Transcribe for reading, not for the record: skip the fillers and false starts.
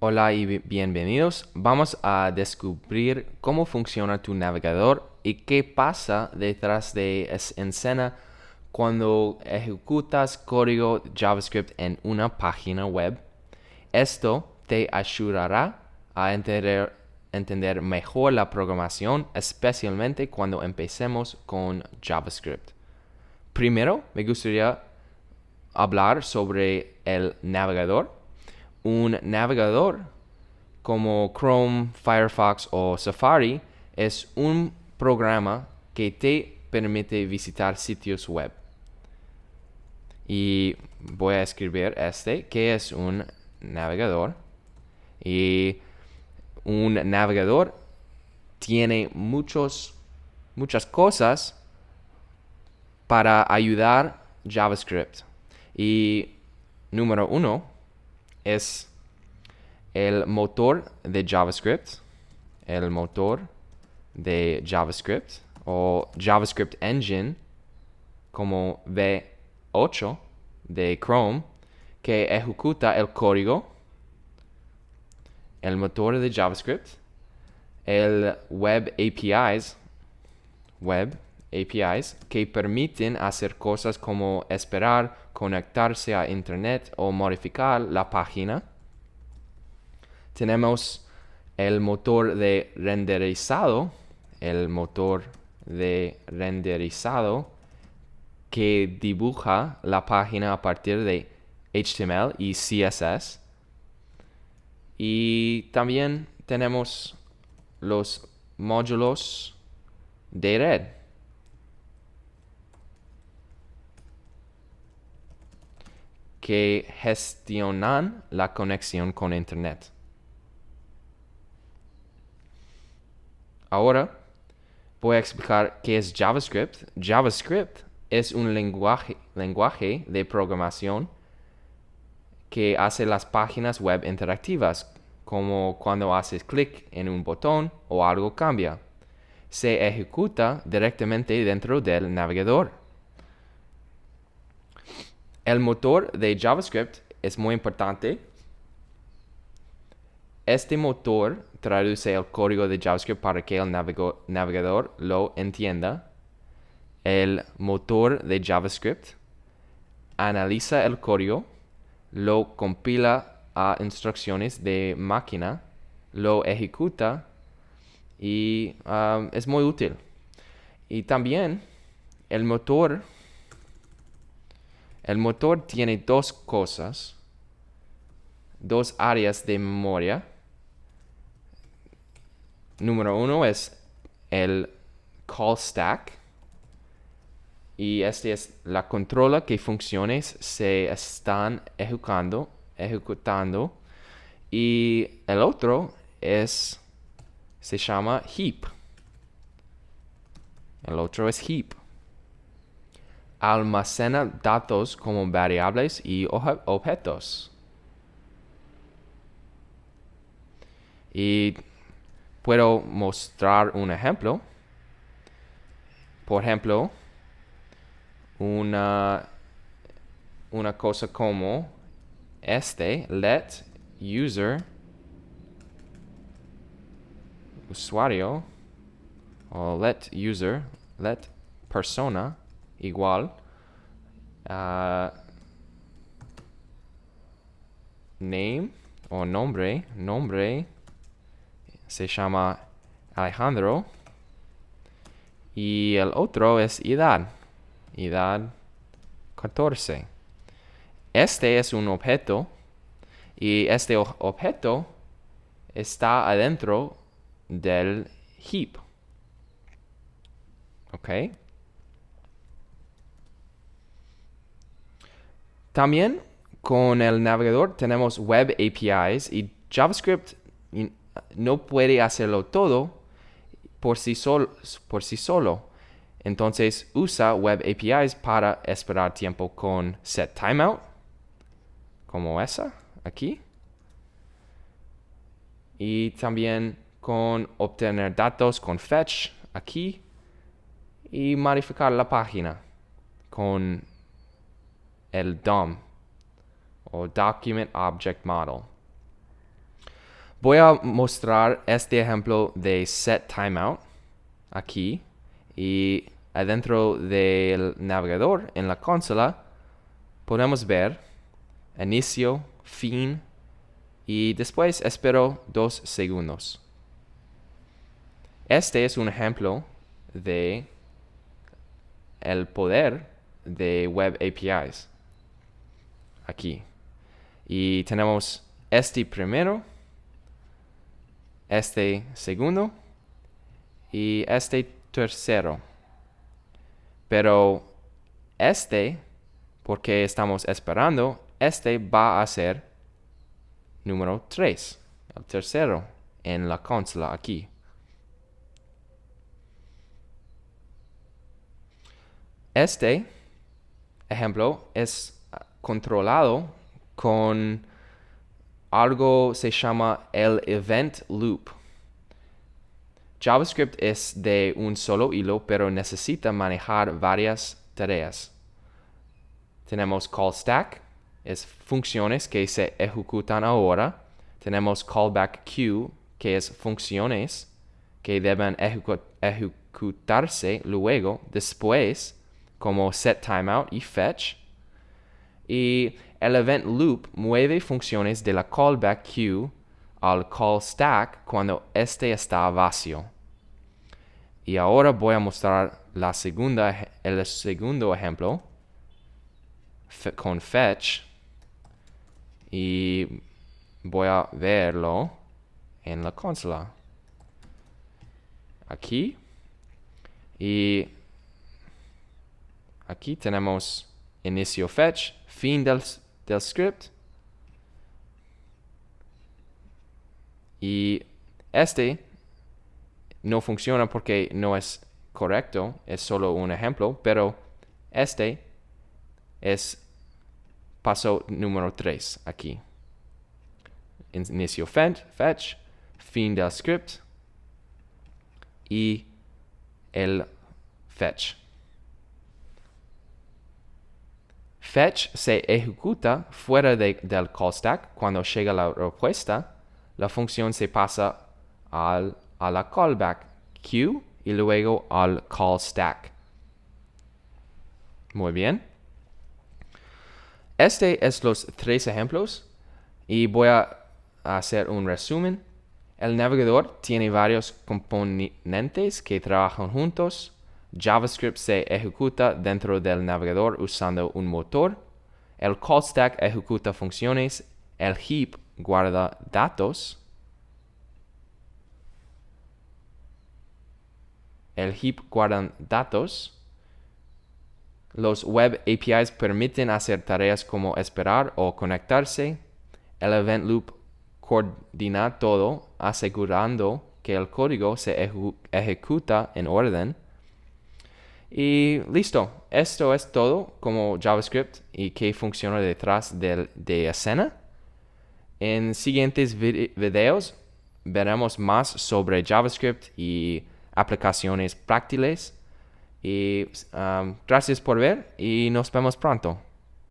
Hola y bienvenidos. Vamos a descubrir cómo funciona tu navegador y qué pasa detrás de escena cuando ejecutas código JavaScript en una página web. Esto te ayudará a entender mejor la programación, especialmente cuando empecemos con JavaScript. Primero, me gustaría hablar sobre el navegador. Un navegador como Chrome, Firefox o Safari es un programa que te permite visitar sitios web. Y voy a escribir que es un navegador. Y un navegador tiene muchas cosas para ayudar JavaScript. Y número uno es el motor de JavaScript, o JavaScript Engine como V8 de Chrome, que ejecuta el código, el motor de JavaScript, el web APIs que permiten hacer cosas como esperar, conectarse a internet o modificar la página. Tenemos el motor de renderizado, que dibuja la página a partir de HTML y CSS. Y también tenemos los módulos de red, que gestionan la conexión con internet. Ahora voy a explicar qué es JavaScript. JavaScript es un lenguaje de programación que hace las páginas web interactivas, como cuando haces clic en un botón o algo cambia. Se ejecuta directamente dentro del navegador. El motor de JavaScript es muy importante. Este motor traduce el código de JavaScript para que el navegador lo entienda. El motor de JavaScript analiza el código, lo compila a instrucciones de máquina, lo ejecuta y es muy útil. Y también el motor tiene dos áreas de memoria. Número uno es el call stack. Y este es la controla que funciones se están ejecutando. Y el otro se llama heap. El otro es heap. Almacena datos como variables y objetos. Y puedo mostrar un ejemplo. Por ejemplo, una cosa como let usuario, o let persona igual name o nombre se llama Alejandro y el otro es edad 14. Este es un objeto y este objeto está adentro del heap. ¿Ok? También con el navegador tenemos web APIs y JavaScript no puede hacerlo todo por sí solo. Entonces usa web APIs para esperar tiempo con setTimeout, como esa aquí. Y también con obtener datos con fetch aquí. Y modificar la página con el DOM o Document Object Model. Voy a mostrar este ejemplo de setTimeout aquí y adentro del navegador en la consola podemos ver inicio, fin y después espero 2 segundos. Este es un ejemplo de el poder de Web APIs aquí. Y tenemos este primero, este segundo y este tercero. Pero este, porque estamos esperando, este va a ser número 3, el tercero en la consola aquí. Este ejemplo es controlado con algo se llama el event loop. JavaScript es de un solo hilo, pero necesita manejar varias tareas. Tenemos call stack, es funciones que se ejecutan ahora. Tenemos callback queue, que es funciones que deben ejecutarse luego, después, como setTimeout y fetch. Y el event loop mueve funciones de la callback queue al call stack cuando este está vacío. Y ahora voy a mostrar el segundo ejemplo con fetch y voy a verlo en la consola. Aquí. Y aquí tenemos inicio fetch, fin del script. Y este no funciona porque no es correcto, es solo un ejemplo, pero este es paso número 3 aquí. Inicio fetch, fin del script y el fetch. Fetch se ejecuta fuera del call stack. Cuando llega la respuesta, la función se pasa a la callback queue y luego al call stack. Muy bien. Este es los 3 ejemplos y voy a hacer un resumen. El navegador tiene varios componentes que trabajan juntos. JavaScript se ejecuta dentro del navegador usando un motor. El call stack ejecuta funciones. El heap guarda datos. El heap guarda datos. Los web APIs permiten hacer tareas como esperar o conectarse. El event loop coordina todo, asegurando que el código se ejecuta en orden. Y listo, esto es todo como JavaScript y qué funciona detrás de escena. En siguientes videos veremos más sobre JavaScript y aplicaciones prácticas. Y gracias por ver y nos vemos pronto.